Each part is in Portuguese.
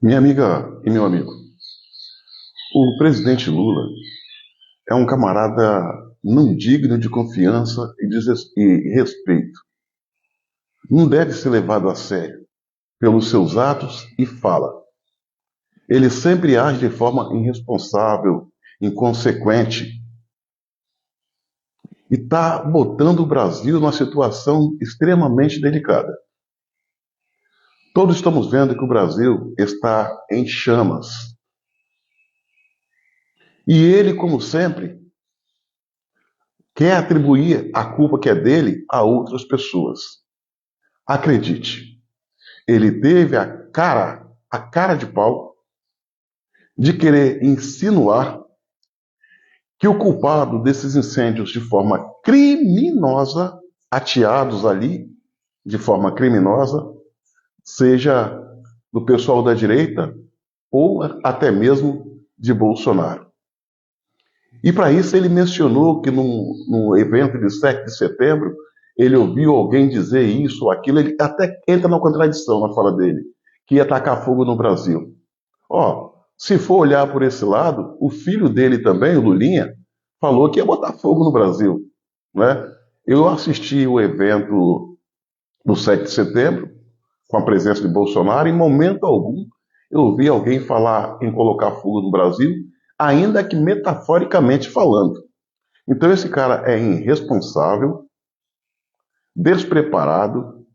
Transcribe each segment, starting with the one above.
Minha amiga e meu amigo, o presidente Lula é um camarada não digno de confiança e respeito. Não deve ser levado a sério pelos seus atos e fala. Ele sempre age de forma irresponsável, inconsequente e está botando o Brasil numa situação extremamente delicada. Todos estamos vendo que o Brasil está em chamas. E ele, como sempre, quer atribuir a culpa que é dele a outras pessoas. Acredite, ele teve a cara de pau de querer insinuar que o culpado desses incêndios de forma criminosa, ateados ali de forma criminosa, seja do pessoal da direita ou até mesmo de Bolsonaro. E para isso ele mencionou que num evento de 7 de setembro ele ouviu alguém dizer isso ou aquilo, ele até entra na contradição na fala dele, que ia tacar fogo no Brasil. Ó, se for olhar por esse lado, o filho dele também, o Lulinha, falou que ia botar fogo no Brasil, né? Eu assisti o evento do 7 de setembro, com a presença de Bolsonaro, em momento algum eu ouvi alguém falar em colocar fogo no Brasil, ainda que metaforicamente falando. Então esse cara é irresponsável, despreparado,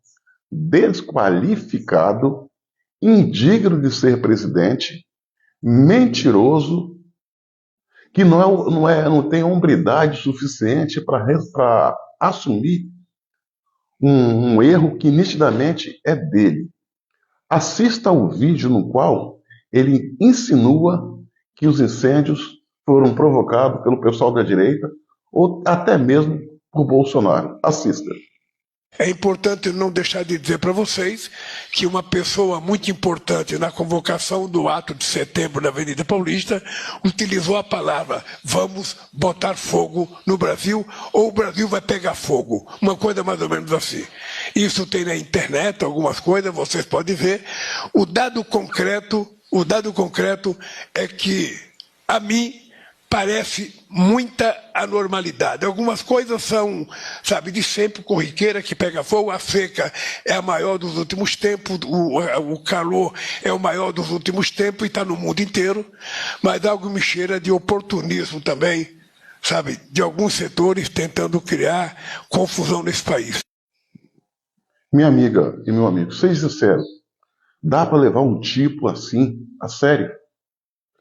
desqualificado, indigno de ser presidente, mentiroso, que não tem hombridade suficiente para assumir um erro que nitidamente é dele. Assista ao vídeo no qual ele insinua que os incêndios foram provocados pelo pessoal da direita ou até mesmo por Bolsonaro. Assista. É importante não deixar de dizer para vocês que uma pessoa muito importante na convocação do ato de setembro na Avenida Paulista utilizou a palavra "vamos botar fogo no Brasil" ou "o Brasil vai pegar fogo", uma coisa mais ou menos assim. Isso tem na internet algumas coisas, vocês podem ver. O dado concreto é que a mim parece muita anormalidade. Algumas coisas são, sabe, de sempre, corriqueira que pega fogo. A seca é a maior dos últimos tempos, o calor é o maior dos últimos tempos e está no mundo inteiro, mas algo me cheira de oportunismo também, sabe, de alguns setores tentando criar confusão nesse país. Minha amiga e meu amigo, seja sincero, dá para levar um tipo assim a sério?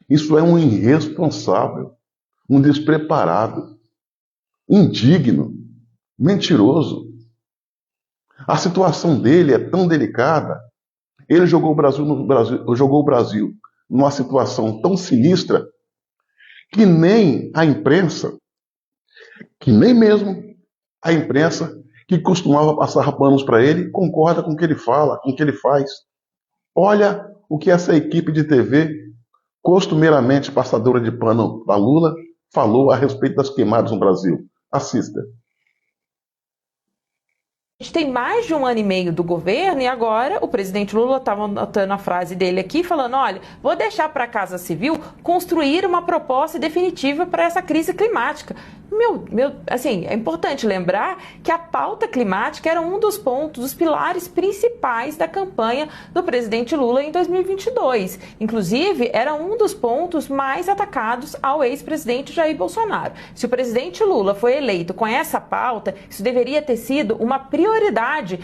Isso é um irresponsável, um despreparado, indigno, mentiroso. A situação dele é tão delicada. Ele jogou o Brasil numa situação tão sinistra que nem a imprensa, que nem mesmo a imprensa que costumava passar panos para ele, concorda com o que ele fala, com o que ele faz. Olha o que essa equipe de TV, costumeiramente passadora de pano da Lula, falou a respeito das queimadas no Brasil. Assista. A gente tem mais de um ano e meio do governo e agora o presidente Lula estava anotando a frase dele aqui, falando: olha, vou deixar para a Casa Civil construir uma proposta definitiva para essa crise climática. Assim, é importante lembrar que a pauta climática era um dos pontos, dos pilares principais da campanha do presidente Lula em 2022. Inclusive, era um dos pontos mais atacados ao ex-presidente Jair Bolsonaro. Se o presidente Lula foi eleito com essa pauta, isso deveria ter sido uma prioridade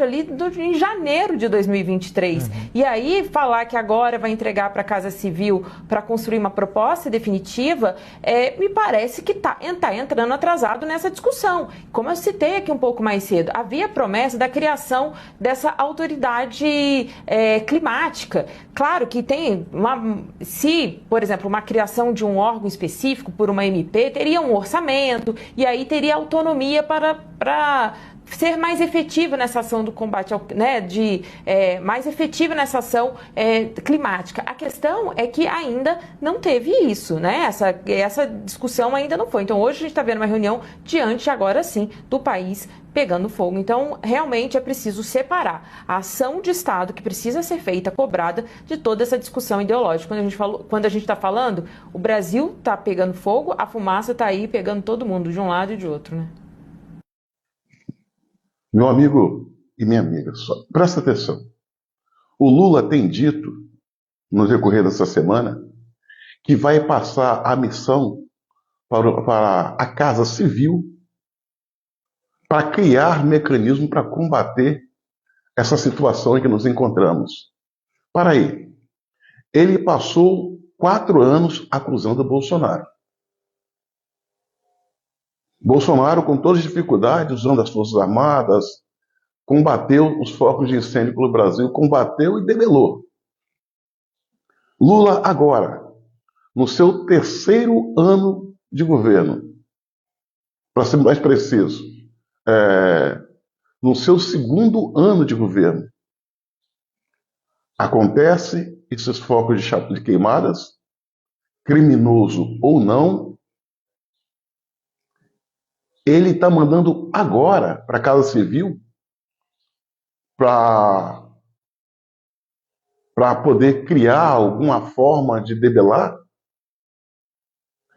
ali em janeiro de 2023. E aí, falar que agora vai entregar para a Casa Civil para construir uma proposta definitiva, me parece que está entrando atrasado nessa discussão. Como eu citei aqui um pouco mais cedo, havia promessa da criação dessa autoridade climática. Claro que se, por exemplo, uma criação de um órgão específico por uma MP, teria um orçamento e aí teria autonomia para ser mais efetiva nessa ação do combate mais efetiva nessa ação climática. A questão é que ainda não teve isso, né? Essa discussão ainda não foi. Então hoje a gente está vendo uma reunião diante agora sim do país pegando fogo. Então, realmente é preciso separar a ação de Estado que precisa ser feita, cobrada, de toda essa discussão ideológica. Quando a gente está falando, o Brasil está pegando fogo, a fumaça está aí pegando todo mundo, de um lado e de outro, né? Meu amigo e minha amiga, presta atenção. O Lula tem dito, no decorrer dessa semana, que vai passar a missão para a Casa Civil para criar mecanismo para combater essa situação em que nos encontramos. Para aí, ele passou 4 anos acusando o Bolsonaro. Bolsonaro, com todas as dificuldades, usando as Forças Armadas, combateu os focos de incêndio pelo Brasil, combateu e debelou. Lula agora, no seu 3º ano de governo, para ser mais preciso, no seu 2º ano de governo, acontece esses focos de queimadas, criminoso ou não, ele está mandando agora para a Casa Civil para poder criar alguma forma de debelar.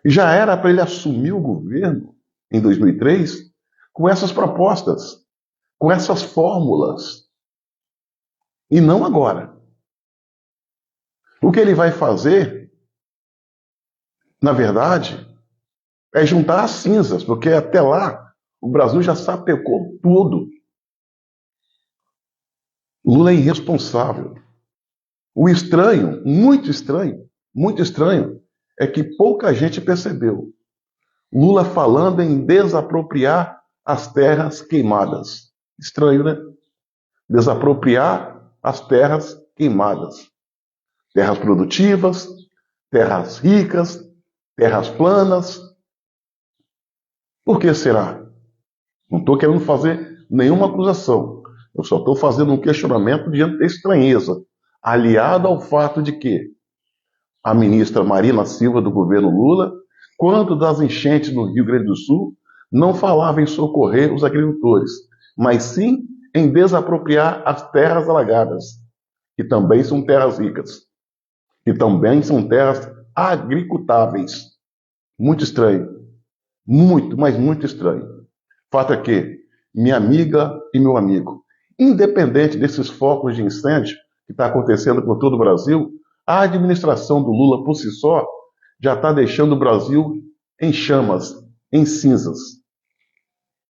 Já era para ele assumir o governo em 2003 com essas propostas, com essas fórmulas, e não agora. O que ele vai fazer, na verdade, é juntar as cinzas, porque até lá o Brasil já sapecou tudo. Lula é irresponsável. O estranho, muito estranho, é que pouca gente percebeu. Lula falando em desapropriar as terras queimadas. Estranho, né? Desapropriar as terras queimadas. Terras produtivas, terras ricas, terras planas. Por que será? Não estou querendo fazer nenhuma acusação. Eu só estou fazendo um questionamento diante da estranheza, aliado ao fato de que a ministra Marina Silva, do governo Lula, quando das enchentes no Rio Grande do Sul, não falava em socorrer os agricultores, mas sim em desapropriar as terras alagadas, que também são terras ricas, que também são terras agricultáveis. Muito estranho. Muito, mas muito estranho. Fato é que, minha amiga e meu amigo, independente desses focos de incêndio que está acontecendo por todo o Brasil, a administração do Lula, por si só, já está deixando o Brasil em chamas, em cinzas.